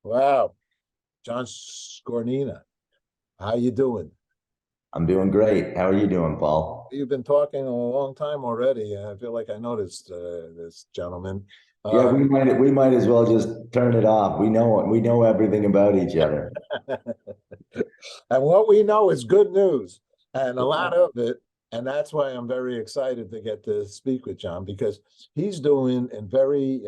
Wow, John Scornina, how you doing? I'm doing great. How are you doing, Paul? You've been talking a long time already. I feel like I noticed this gentleman. Yeah, Uh, we might as well just turn it off. We know everything about each other. and what we know is good news, and a lot of it. And that's why I'm very excited to get to speak with John because he's doing a very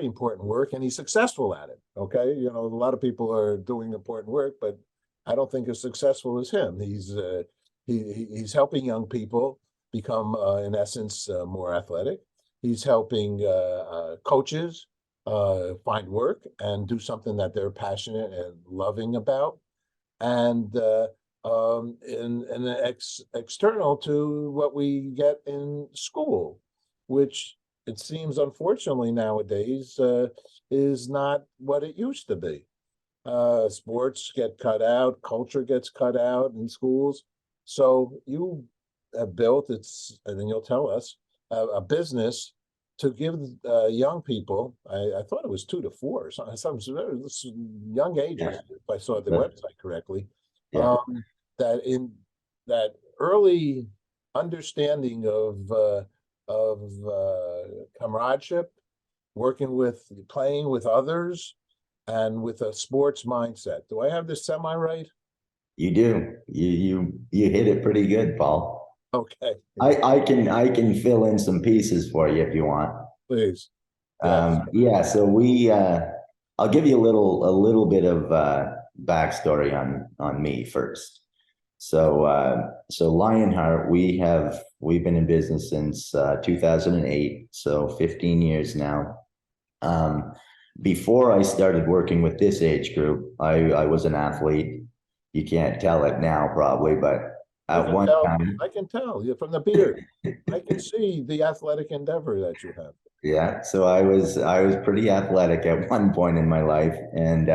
important work, and he's successful at it. Okay, a lot of people are doing important work, but I don't think as successful as him. He's helping young people become, in essence, more athletic. He's helping coaches find work and do something that they're passionate and loving about. And external to what we get in school, which it seems unfortunately nowadays is not what it used to be. Sports get cut out, culture gets cut out in schools. So you have built and then you'll tell us a business to give young people. I thought it was 2 to 4, some young Yeah, ages, if I saw the but- website correctly. yeah. That in that early understanding of comradeship, playing with others, and with a sports mindset. Do I have this semi right? You do. You hit it pretty good, Paul. Okay, I can fill in some pieces for you if you want. please. Yes. Yeah, so I'll give you a little bit of backstory on me first. So Lionheart, we've been in business since 2008, so 15 years now. Um, Before I started working with this age group, I was an athlete. You can't tell it now probably, but I at can one tell. time, I can tell you from the beard. I can see the athletic endeavor that you have. yeah. So I was pretty athletic at one point in my life, and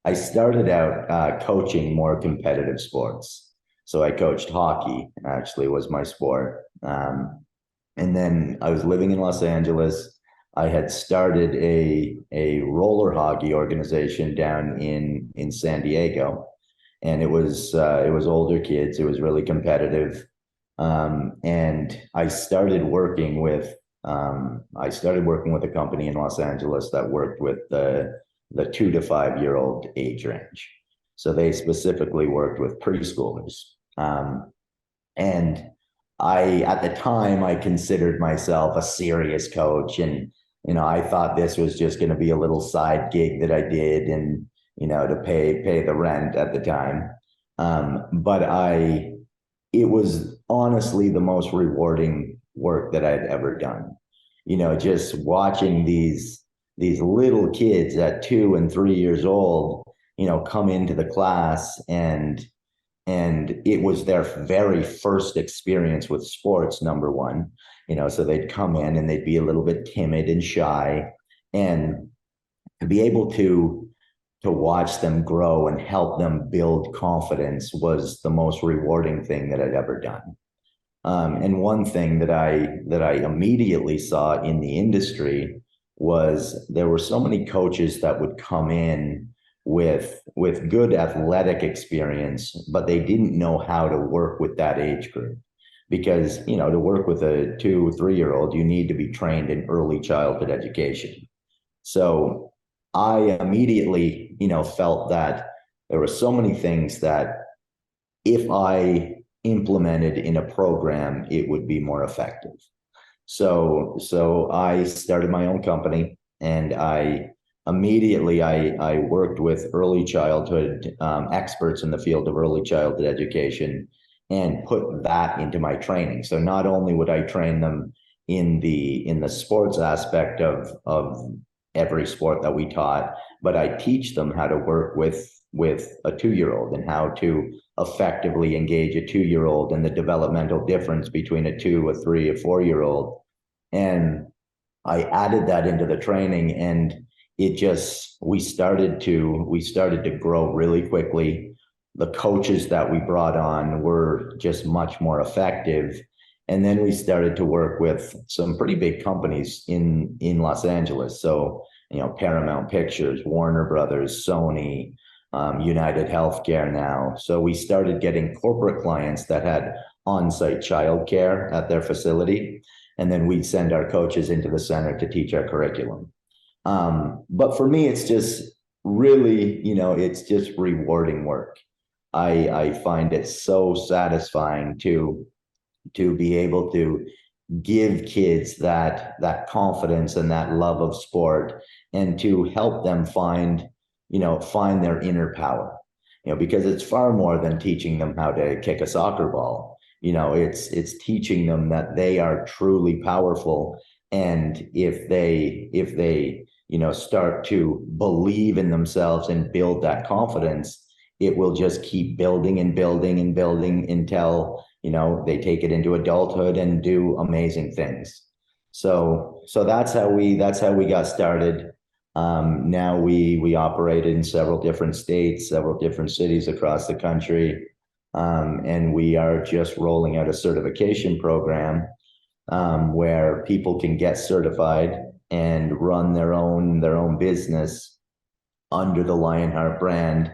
I started out coaching more competitive sports. So I coached hockey. Actually, was my sport. And then I was living in Los Angeles. I had started a roller hockey organization down in San Diego, and it was older kids. It was really competitive, and I started working with a company in Los Angeles that worked with the 2 to 5 year old age range. So they specifically worked with preschoolers. And at the time, I considered myself a serious coach, and I thought this was just going to be a little side gig that I did, and to pay the rent at the time. But it was honestly the most rewarding work that I'd ever done. Just watching these little kids at 2 and 3 years old, come into the class, and it was their very first experience with sports, number one. So they'd come in and they'd be a little bit timid and shy, and to be able to watch them grow and help them build confidence was the most rewarding thing that I'd ever done. And one thing that I immediately saw in the industry was there were so many coaches that would come in with good athletic experience, but they didn't know how to work with that age group. Because, to work with a 2 or 3 year old, you need to be trained in early childhood education. So I immediately, felt that there were so many things that if I implemented in a program, it would be more effective. So I started my own company, and I worked with early childhood experts in the field of early childhood education and put that into my training. So not only would I train them in the sports aspect of every sport that we taught, but I teach them how to work with a 2 year old and how to effectively engage a 2 year old and the developmental difference between a 2, a 3, a 4 year old. And I added that into the training, and we started to grow really quickly. The coaches that we brought on were just much more effective. And then we started to work with some pretty big companies in Los Angeles. So Paramount Pictures, Warner Brothers, Sony, United Healthcare now. So we started getting corporate clients that had on-site childcare at their facility, and then we'd send our coaches into the center to teach our curriculum. But for me, it's just really, it's just rewarding work. I find it so satisfying to be able to give kids that confidence and that love of sport, and to help them find their inner power, because it's far more than teaching them how to kick a soccer ball. It's teaching them that they are truly powerful, and if they start to believe in themselves and build that confidence, it will just keep building and building and building until they take it into adulthood and do amazing things. So that's how we got started. Now we operate in several different states, several different cities across the country, and we are just rolling out a certification program where people can get certified and run their own business under the Lionheart brand,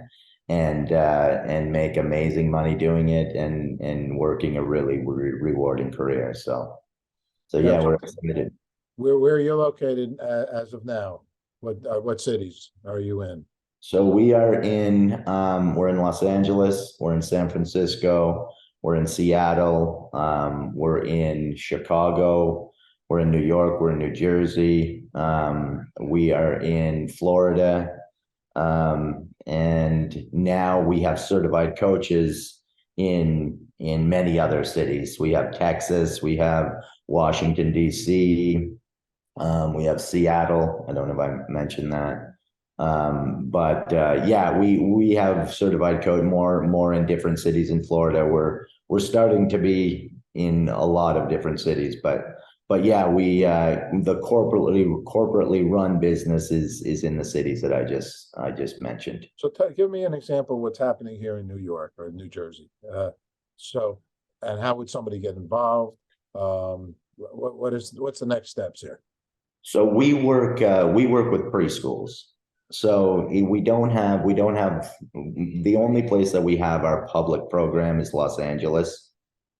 and make amazing money doing it, and working a really rewarding career. So yeah, we're excited. Where are you located as of now? What cities are you in? So we're in Los Angeles, we're in San Francisco, we're in Seattle, we're in Chicago, we're in New York, we're in New Jersey, we are in Florida, and now we have certified coaches in many other cities. We have Texas, we have Washington, D.C., we have Seattle. I don't know if I mentioned that. But yeah, we have certified coach more in different cities in Florida. We're starting to be in a lot of different cities, but yeah, we the corporately run business is in the cities that I just mentioned. So give me an example of what's happening here in New York or New Jersey. And how would somebody get involved? What's the next steps here? So we work with preschools. So we don't have the only place that we have our public program is Los Angeles,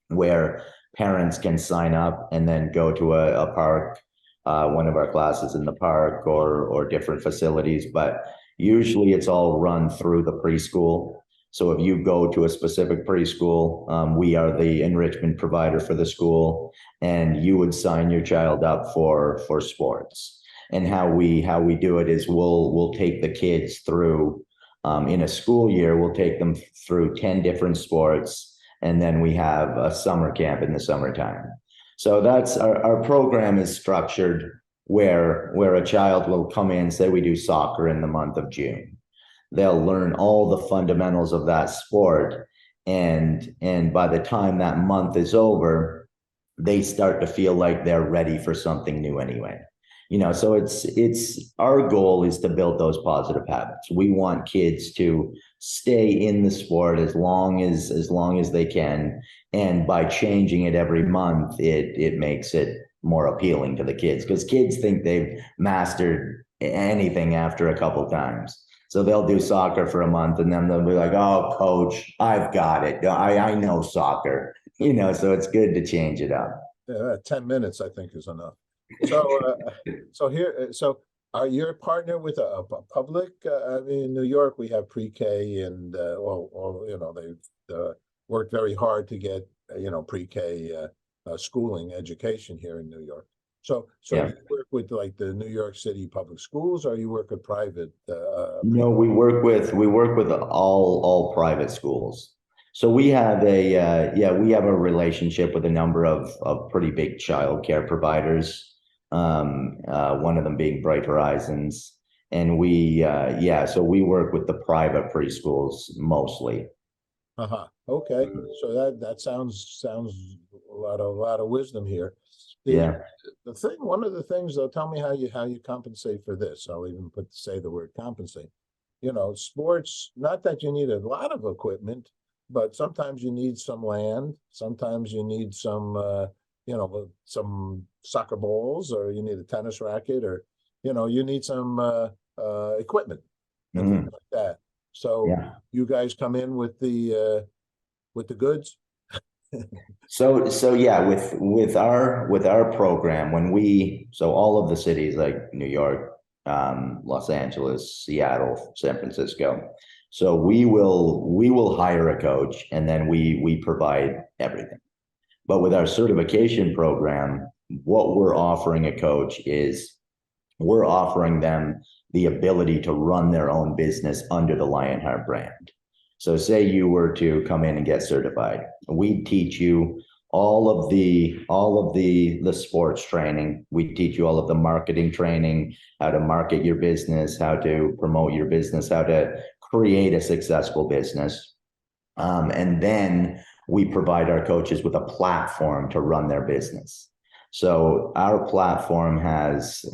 where parents can sign up and then go to a park, one of our classes in the park, or different facilities. But usually it's all run through the preschool. So if you go to a specific preschool, we are the enrichment provider for the school, and you would sign your child up for sports. And how we do it is we'll take the kids through, in a school year, we'll take them through 10 different sports, and then we have a summer camp in the summertime. So that's our program is structured where a child will come in, say we do soccer in the month of June. They'll learn all the fundamentals of that sport, and by the time that month is over, they start to feel like they're ready for something new anyway. So it's our goal is to build those positive habits. We want kids to stay in the sport as long as they can, and by changing it every month, it makes it more appealing to the kids, because kids think they've mastered anything after a couple times. So they'll do soccer for a month, and then they'll be like, "Oh, coach, I've got it. I know soccer." So it's good to change it up. Yeah, 10 minutes, I think, is enough. So are you a partner with a public? I mean, in New York, we have pre-K, and they've worked very hard to get pre-K schooling education here in New York. So Yeah. you work with like the New York City public schools, or you work with private? No, we work with all private schools. So we have a relationship with a number of pretty big childcare providers. One of them being Bright Horizons, and so we work with the private preschools mostly. Okay. So that sounds a lot of wisdom here. Yeah. One of the things though, tell me how you compensate for this. I'll even say the word compensate. Sports, not that you need a lot of equipment, but sometimes you need some land, sometimes you need some some soccer balls, or you need a tennis racket, or you need some equipment and things Mhm. like that. So Yeah. you guys come in with the goods. So yeah, with our program, so all of the cities like New York, Los Angeles, Seattle, San Francisco. So we will hire a coach, and then we provide everything. But with our certification program, what we're offering a coach is we're offering them the ability to run their own business under the Lionheart brand. So say you were to come in and get certified, we teach you all of the sports training. We teach you all of the marketing training, how to market your business, how to promote your business, how to create a successful business. And then we provide our coaches with a platform to run their business. So our platform has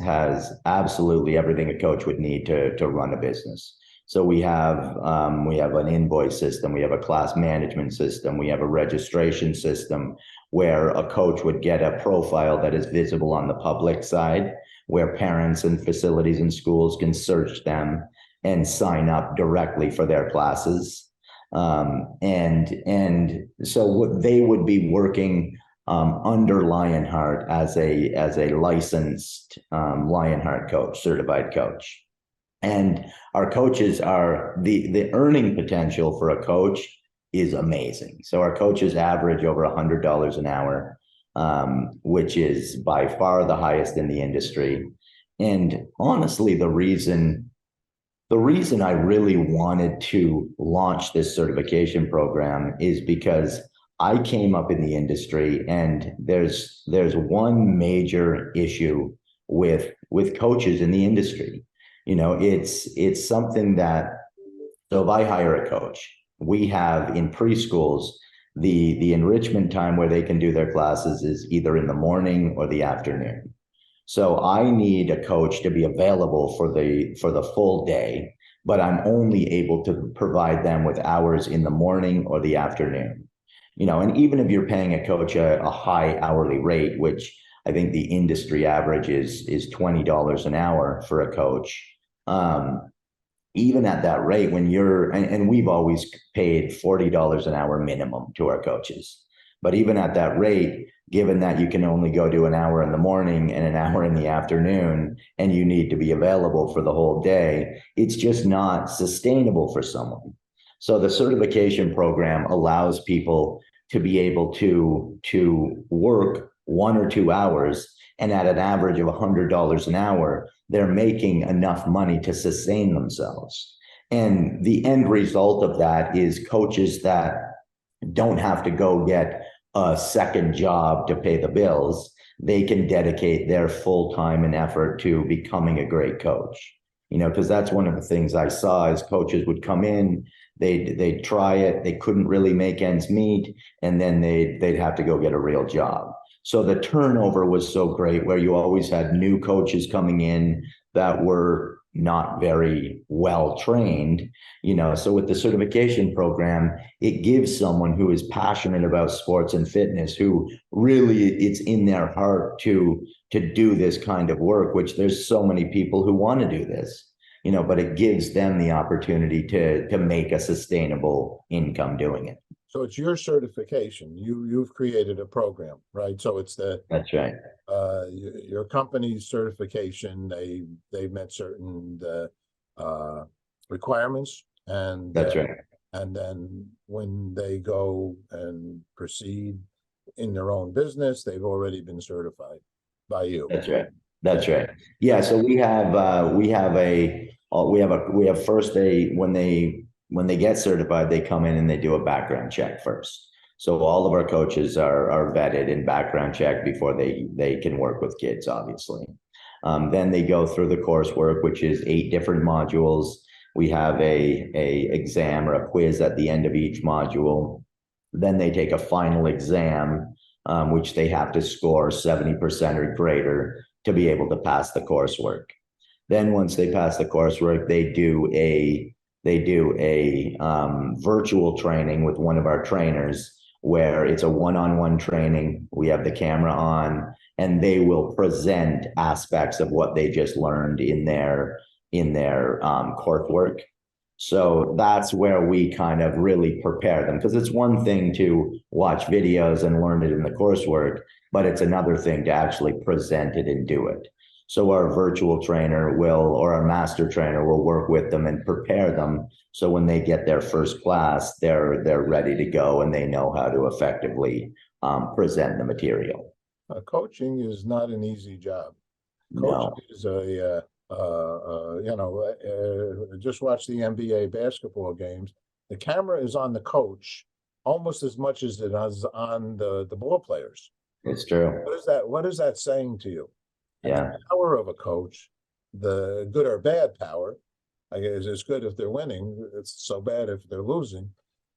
absolutely everything a coach would need to run a business. So we have an invoice system, we have a class management system, we have a registration system where a coach would get a profile that is visible on the public side, where parents and facilities and schools can search them and sign up directly for their classes. And so they would be working under Lionheart as a licensed Lionheart coach, certified coach. And our coaches are the earning potential for a coach is amazing. So our coaches average over $100 an hour, which is by far the highest in the industry. And honestly, the reason I really wanted to launch this certification program is because I came up in the industry, and there's one major issue with coaches in the industry. It's something that, so if I hire a coach, we have in preschools the enrichment time where they can do their classes is either in the morning or the afternoon. So I need a coach to be available for the full day, but I'm only able to provide them with hours in the morning or the afternoon. And even if you're paying a coach a high hourly rate, which I think the industry average is $20 an hour for a coach, even at that rate, when and we've always paid $40 an hour minimum to our coaches. But even at that rate, given that you can only go do an hour in the morning and an hour in the afternoon, and you need to be available for the whole day, it's just not sustainable for someone. So the certification program allows people to be able to work 1 or 2 hours, and at an average of $100 an hour, they're making enough money to sustain themselves. And the end result of that is coaches that don't have to go get a second job to pay the bills. They can dedicate their full time and effort to becoming a great coach. Because that's one of the things I saw is coaches would come in, they'd try it, they couldn't really make ends meet, and then they'd have to go get a real job. So the turnover was so great, where you always had new coaches coming in that were not very well trained. So with the certification program, it gives someone who is passionate about sports and fitness, who really it's in their heart to do this kind of work, which there's so many people who want to do this, but it gives them the opportunity to make a sustainable income doing it. So it's your certification. You've created a program, right? So it's That's right. your company's certification. They met certain requirements, That's right. and then when they go and proceed in their own business, they've already been certified by you. That's right. That's right. Yeah. So we have first, when they get certified, they come in and they do a background check first. So all of our coaches are vetted and background checked before they can work with kids, obviously. Then they go through the coursework, which is 8 different modules. We have a exam or a quiz at the end of each module. Then they take a final exam, which they have to score 70% or greater to be able to pass the coursework. Then once they pass the coursework, they do a virtual training with one of our trainers, where it's a one-on-one training. We have the camera on, and they will present aspects of what they just learned in their coursework. So that's where we kind of really prepare them, because it's one thing to watch videos and learn it in the coursework, but it's another thing to actually present it and do it. So our virtual trainer will, or our master trainer will work with them and prepare them. So when they get their first class, they're ready to go and they know how to effectively present the material. Coaching is not an easy job. Coaching No, is just watch the NBA basketball games. The camera is on the coach almost as much as it is on the ball players. it's true. What is that saying to you? And the Yeah, power of a coach, the good or bad power, I guess it's good if they're winning. It's so bad if they're losing.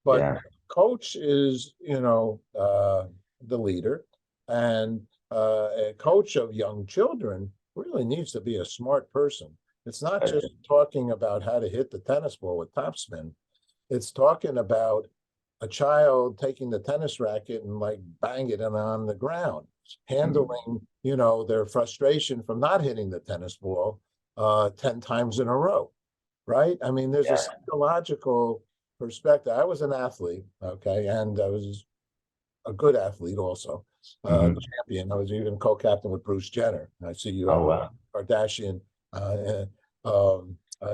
But yeah, coach is, the leader, and a coach of young children really needs to be a smart person. It's not just talking about how to hit the tennis ball with topspin. It's talking about a child taking the tennis racket and like banging it on the ground, handling, their frustration from not hitting the tennis ball 10 times in a row, right? I mean, there's a yeah. psychological perspective. I was an athlete, okay, and I was a good athlete also, Mhm. champion. I was even co-captain with Bruce Jenner. I see you have Oh, wow. Kardashian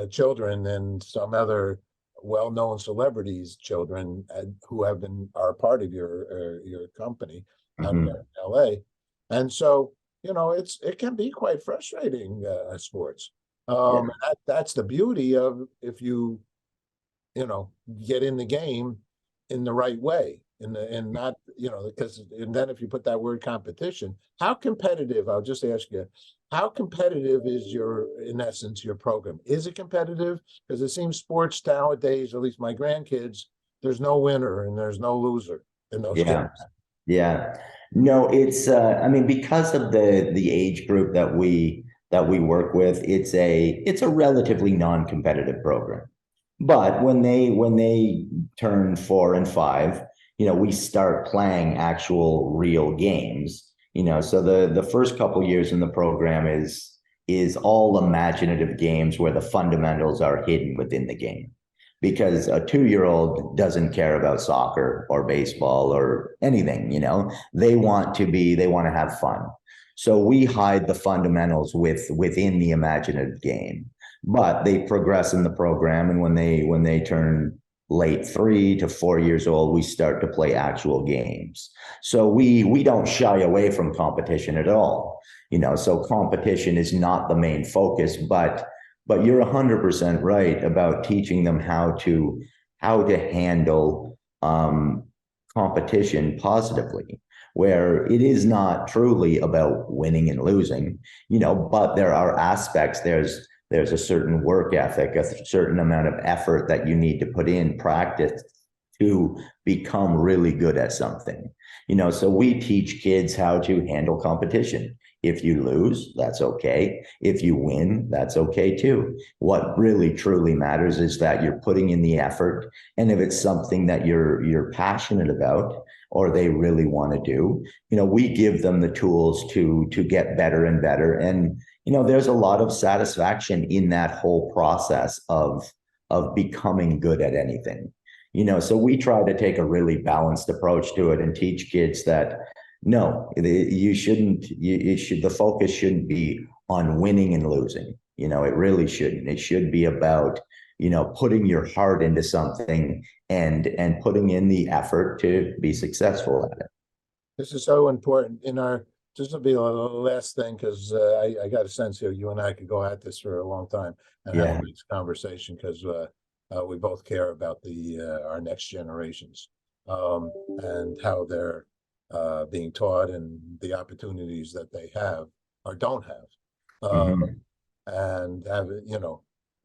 children and some other well-known celebrities' children who are part of your company out there Mhm. in LA. And so, it can be quite frustrating, sports. Yeah, That's the beauty of if you know, get in the game in the right way. And not, because and then if you put that word competition, how competitive, I'll just ask you, how competitive is in essence, your program? Is it competitive? Because it seems sports nowadays, at least my grandkids, there's no winner and there's no loser in those yeah, games. yeah. No, it's I mean, because of the age group that we work with, it's a relatively non-competitive program. But when they turn 4 and 5, we start playing actual real games. So the first couple years in the program is all imaginative games where the fundamentals are hidden within the game. Because a 2-year-old doesn't care about soccer or baseball or anything. They want to have fun. So we hide the fundamentals within the imaginative game, but they progress in the program, and when they turn late 3 to 4 years old, we start to play actual games. So we don't shy away from competition at all. So competition is not the main focus, but you're 100% right about teaching them how to handle competition positively, where it is not truly about winning and losing, but there are aspects. There's a certain work ethic, a certain amount of effort that you need to put in practice to become really good at something. So we teach kids how to handle competition. If you lose, that's okay. If you win, that's okay too. What really truly matters is that you're putting in the effort, and if it's something that you're passionate about or they really want to do, we give them the tools to get better and better. And there's a lot of satisfaction in that whole process of becoming good at anything. So we try to take a really balanced approach to it and teach kids that no, you shouldn't. The focus shouldn't be on winning and losing. It really shouldn't. It should be about putting your heart into something and putting in the effort to be successful at it. This is so important in our, just to be a last thing, because I got a sense here, you and I could go at this for a long time and have a Yeah. nice conversation because we both care about our next generations, and how they're being taught and the opportunities that they have or don't have. Mhm. And have,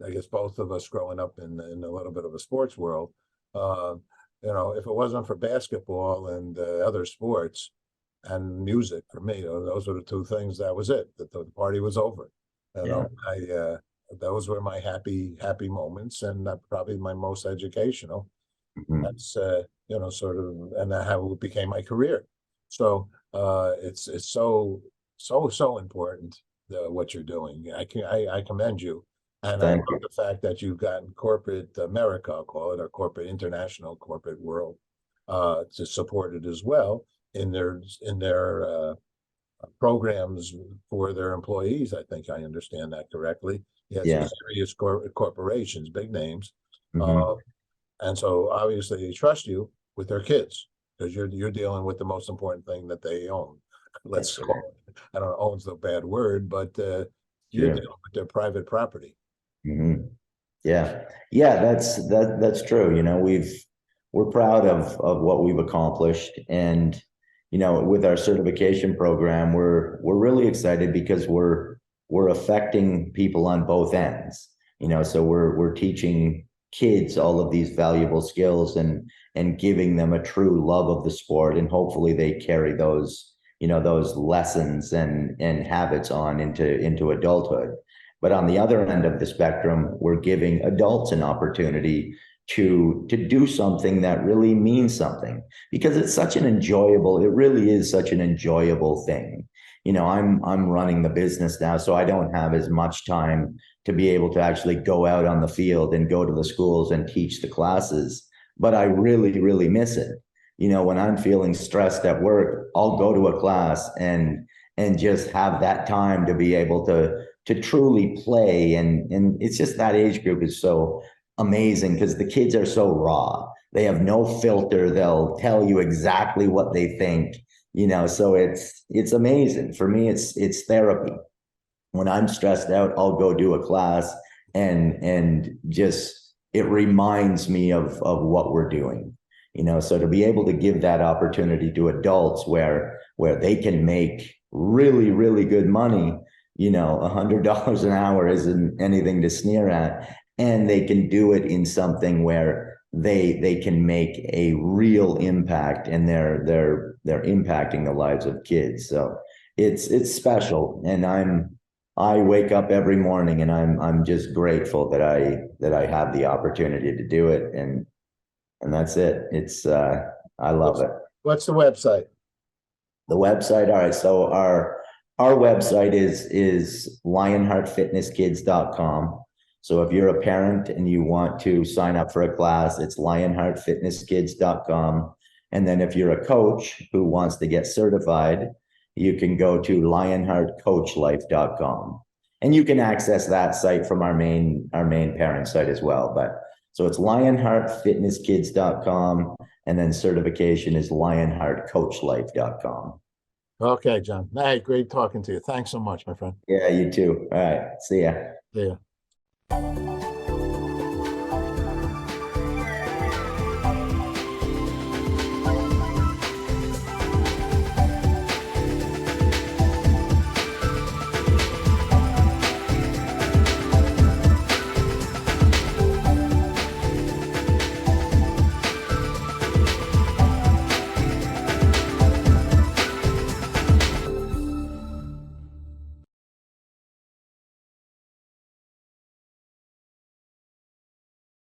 I guess both of us growing up in a little bit of a sports world, uh, if it wasn't for basketball and other sports and music for me, those were the two things. That was it. The party was over. Yeah. Those were my happy moments, and probably my most educational. Mhm. That's sort of, and how it became my career. So it's so so important, what you're doing. I commend you. And I Thank love you. the fact that you've gotten corporate America, I'll call it, or corporate international, corporate world, to support it as well in their programs for their employees. I think I understand that correctly. You had some Yeah. serious corporations, big names, Hmm. uh, and so obviously they trust you with their kids because you're dealing with the most important thing that they own. Let's That's call right. it. I don't know, owns the bad word, but you're Sure. dealing with their private property. Hmm. Yeah. Yeah, that's true. We're proud of what we've accomplished. And, with our certification program, we're really excited because we're affecting people on both ends. So we're teaching kids all of these valuable skills and giving them a true love of the sport. And hopefully they carry those lessons and habits on into adulthood. But on the other end of the spectrum, we're giving adults an opportunity to do something that really means something because it really is such an enjoyable thing. I'm running the business now, so I don't have as much time to be able to actually go out on the field and go to the schools and teach the classes, but I really, really miss it. When I'm feeling stressed at work, I'll go to a class and just have that time to be able to truly play. And it's just that age group is so amazing because the kids are so raw. They have no filter. They'll tell you exactly what they think, so it's amazing. For me, it's therapy. When I'm stressed out, I'll go do a class and just it reminds me of what we're doing. So to be able to give that opportunity to adults where they can make really, really good money, $100 an hour isn't anything to sneer at. And they can do it in something where they can make a real impact and they're impacting the lives of kids. So it's special. And I wake up every morning and I'm just grateful that I have the opportunity to do it. And that's it. I love What's it. what's the website? The website, all right. So our website is lionheartfitnesskids.com. So if you're a parent and you want to sign up for a class, it's lionheartfitnesskids.com. And then if you're a coach who wants to get certified, you can go to lionheartcoachlife.com. And you can access that site from our main parent site as well. But so it's lionheartfitnesskids.com, and then certification is lionheartcoachlife.com. Okay, John. Hey, great talking to you. Thanks so much, my friend. Yeah, you too. All right. See ya. See ya.